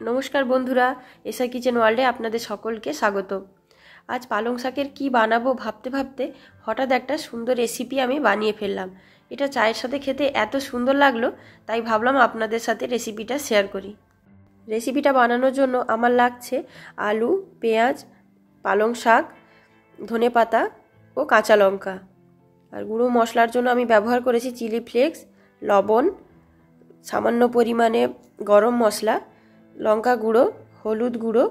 নমস্কার বন্ধুরা, SI kitchen ওয়ার্ল্ডে আপনাদের সকলকে স্বাগত। আজ পালং শাকের কী বানাবো ভাবতে ভাবতে হঠাৎ একটা সুন্দর রেসিপি আমি বানিয়ে ফেললাম। এটা চায়ের সাথে খেতে এত সুন্দর লাগলো, তাই ভাবলাম আপনাদের সাথে রেসিপিটা শেয়ার করি। রেসিপিটা বানানোর জন্য আমার লাগছে আলু, পেঁয়াজ, পালং শাক, ধনেপাতা ও কাঁচা লঙ্কা। আর গুঁড়ো মশলার জন্য আমি ব্যবহার করেছি চিলি ফ্লেক্স, লবণ, সামান্য পরিমাণে গরম মশলা, লঙ্কা গুঁড়ো, হলুদ গুঁড়ো,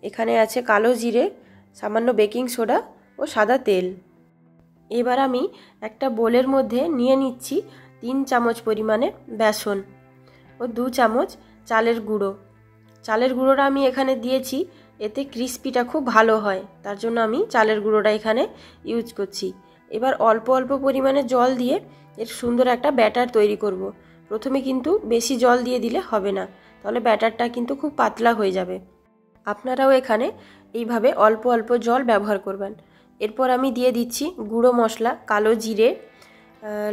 এখানে আছে কালো জিরে, সামান্য বেকিং সোডা ও সাদা তেল। এবার আমি একটা বোলের মধ্যে নিয়ে নিচ্ছি 3 চামচ পরিমাণে বেসন ও 2 চামচ চালের গুঁড়ো। চালের গুঁড়োটা আমি এখানে দিয়েছি, এতে ক্রিস্পিটা খুব ভালো হয়, তার জন্য আমি চালের গুঁড়োটা এখানে ইউজ করছি। এবার অল্প অল্প পরিমাণে জল দিয়ে এর সুন্দর একটা ব্যাটার তৈরি করব। প্রথমে কিন্তু বেশি জল দিয়ে দিলে হবে না, তাহলে ব্যাটারটা কিন্তু খুব পাতলা হয়ে যাবে। আপনারাও এখানে এইভাবে অল্প অল্প জল ব্যবহার করবেন। এরপর আমি দিয়ে দিচ্ছি গুঁড়ো মশলা, কালো জিরে,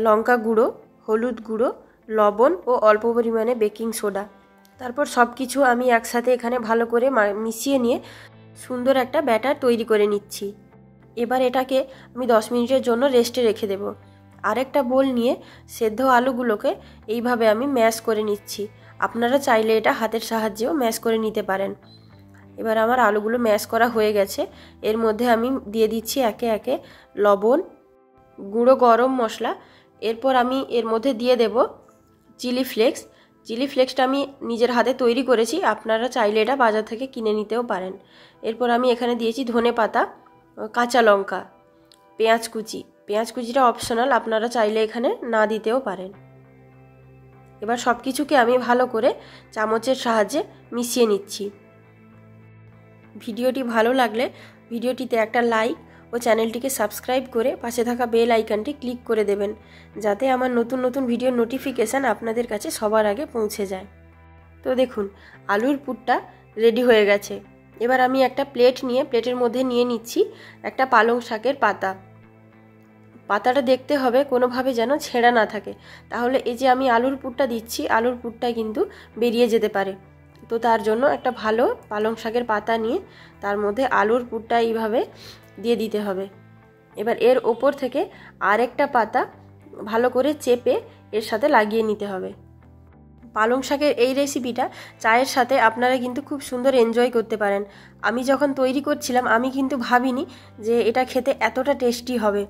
লঙ্কা গুঁড়ো, হলুদ গুঁড়ো, লবণ ও অল্প পরিমাণে বেকিং সোডা। তারপর সব কিছু আমি একসাথে এখানে ভালো করে মিশিয়ে নিয়ে সুন্দর একটা ব্যাটার তৈরি করে নিচ্ছি। এবার এটাকে আমি 10 মিনিটের জন্য রেস্টে রেখে দেব। আরেকটা বোল নিয়ে সেদ্ধ আলুগুলোকে এইভাবে আমি ম্যাশ করে নিচ্ছি। আপনারা চাইলে এটা হাতের সাহায্যেও ম্যাশ করে নিতে পারেন। এবার আমার আলুগুলো ম্যাশ করা হয়ে গেছে। এর মধ্যে আমি দিয়ে দিচ্ছি একে একে লবণ, গুঁড়ো গরম মশলা। এরপর আমি এর মধ্যে দিয়ে দেব চিলি ফ্লেক্স। চিলি ফ্লেক্সটা আমি নিজের হাতে তৈরি করেছি, আপনারা চাইলে এটা বাজার থেকে কিনে নিতেও পারেন। এরপর আমি এখানে দিয়েছি ধনেপাতা, কাঁচা লঙ্কা, পেঁয়াজ কুচি। পেঁয়াজ কুচিটা অপশনাল, আপনারা চাইলে এখানে না দিতেও পারেন। এবার সব কিছুকে আমি ভালো করে চামচের সাহায্যে মিশিয়ে নিচ্ছি। ভিডিওটি ভালো লাগলে ভিডিওটিতে একটা লাইক ও চ্যানেলটিকে সাবস্ক্রাইব করে পাশে থাকা বেল আইকনটি ক্লিক করে দেবেন, যাতে আমার নতুন নতুন ভিডিওর নোটিফিকেশান আপনাদের কাছে সবার আগে পৌঁছে যায়। তো দেখুন, আলুর পুরটা রেডি হয়ে গেছে। এবার আমি একটা প্লেট নিয়ে প্লেটের মধ্যে নিয়ে নিচ্ছি একটা পালং শাকের পাতা। পাতাটা দেখতে হবে কোনোভাবে যেন ছেঁড়া না থাকে, তাহলে এই যে আমি আলুর পুরটা দিচ্ছি, আলুর পুরটা কিন্তু বেরিয়ে যেতে পারে। তো তার জন্য একটা ভালো পালং শাকের পাতা নিয়ে তার মধ্যে আলুর পুরটা এইভাবে দিয়ে দিতে হবে। এবার এর ওপর থেকে আরেকটা পাতা ভালো করে চেপে এর সাথে লাগিয়ে নিতে হবে। পালং শাকের এই রেসিপিটা চায়ের সাথে আপনারা কিন্তু খুব সুন্দর এনজয় করতে পারেন। আমি যখন তৈরি করছিলাম আমি কিন্তু ভাবিনি যে এটা খেতে এতটা টেস্টি হবে।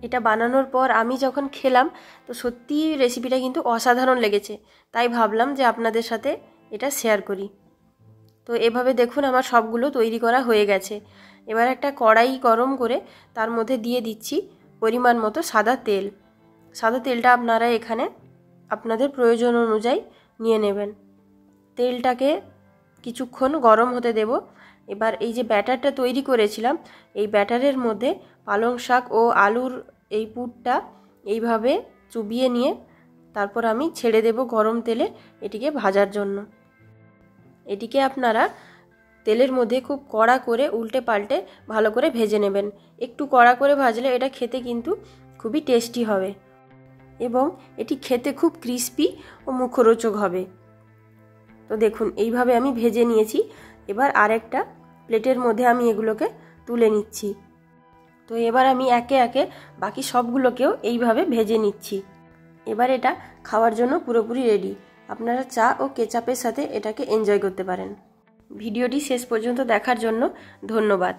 এটা বানানোর পর আমি যখন খেলাম তো সত্যি রেসিপিটা কিন্তু অসাধারণ লেগেছে, তাই ভাবলাম যে আপনাদের সাথে এটা শেয়ার করি। তো এভাবে দেখুন আমার সবগুলো তৈরি করা হয়ে গেছে। এবার একটা কড়াই গরম করে তার মধ্যে দিয়ে দিচ্ছি পরিমাণ মতো সাদা তেল। সাদা তেলটা আপনারা এখানে আপনাদের প্রয়োজন অনুযায়ী নিয়ে নেবেন। তেলটাকে কিছুক্ষণ গরম হতে দেব। এবার এই যে ব্যাটারটা তৈরি করেছিলাম, এই ব্যাটারের মধ্যে পালং শাক ও আলুর এই পুরটা এইভাবে চুবিয়ে নিয়ে তারপর আমি ছেড়ে দেব গরম তেলে এটিকে ভাজার জন্য। এটিকে আপনারা তেলের মধ্যে খুব কড়া করে উল্টে পাল্টে ভালো করে ভেজে নেবেন। একটু কড়া করে ভাজলে এটা খেতে কিন্তু খুবই টেস্টি হবে এবং এটি খেতে খুব ক্রিস্পি ও মুখরোচক হবে। তো দেখুন এইভাবে আমি ভেজে নিয়েছি। এবার আরেকটা প্লেটের মধ্যে আমি এগুলোকে তুলে নিচ্ছি। তো এবার আমি একে একে বাকি সবগুলোকেও এইভাবে ভেজে নিচ্ছি। এবার এটা খাওয়ার জন্য পুরোপুরি রেডি। আপনারা চা ও কেচাপের সাথে এটাকে এনজয় করতে পারেন। ভিডিওটি শেষ পর্যন্ত দেখার জন্য ধন্যবাদ।